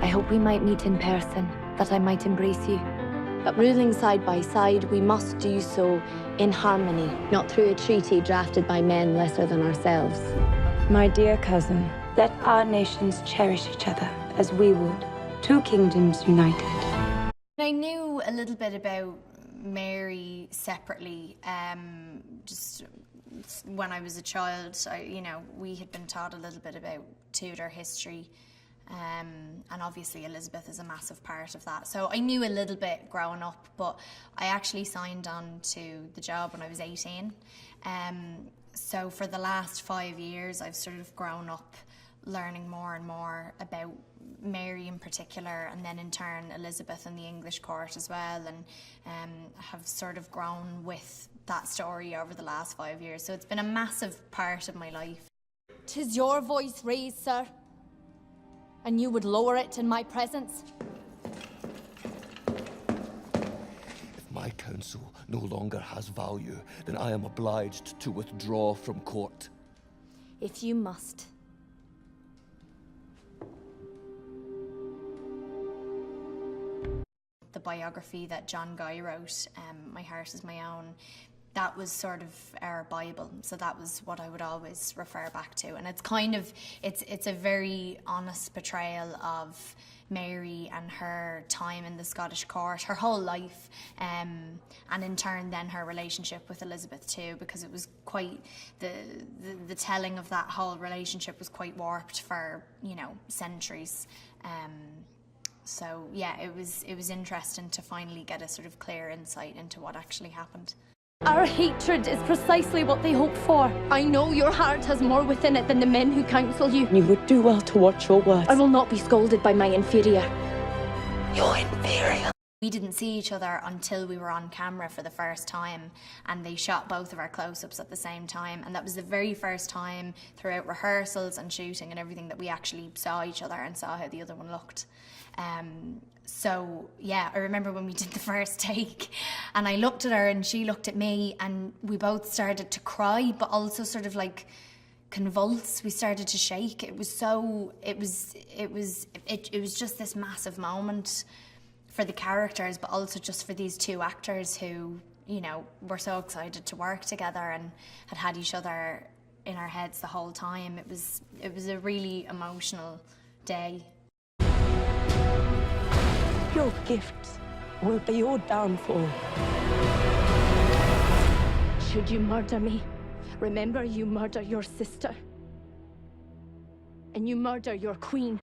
I hope we might meet in person, that I might embrace you. But ruling side by side, we must do so in harmony, not through a treaty drafted by men lesser than ourselves. My dear cousin, let our nations cherish each other as we would. Two kingdoms united. I knew a little bit about Mary separately, just when I was a child. We had been taught a little bit about Tudor history. And obviously Elizabeth is a massive part of that. So I knew a little bit growing up, but I actually signed on to the job when I was 18. So for the last 5 years, I've sort of grown up learning more and more about Mary in particular, and then in turn Elizabeth and the English court as well, and have sort of grown with that story over the last 5 years. So it's been a massive part of my life. 'Tis your voice raised, sir, and you would lower it in my presence? If my counsel no longer has value, then I am obliged to withdraw from court. If you must. The biography that John Guy wrote, My Heart is My Own, that was sort of our Bible. So that was what I would always refer back to. And it's kind of, it's a very honest portrayal of Mary and her time in the Scottish court, her whole life, and in turn then her relationship with Elizabeth too, because it was quite, the telling of that whole relationship was quite warped for, centuries. So yeah, it was interesting to finally get a sort of clear insight into what actually happened. Our hatred is precisely what they hope for. I know your heart has more within it than the men who counsel you. You would do well to watch your words. I will not be scolded by my inferior. You're inferior. We didn't see each other until we were on camera for the first time, and they shot both of our close-ups at the same time, and that was the very first time throughout rehearsals and shooting and everything that we actually saw each other and saw how the other one looked. So yeah, I remember when we did the first take and I looked at her and she looked at me, and we both started to cry, but also sort of like convulse. We started to shake. It was just this massive moment for the characters, but also just for these two actors who, were so excited to work together and had each other in our heads the whole time. It was a really emotional day. Your gifts will be your downfall. Should you murder me, remember you murder your sister. And you murder your queen.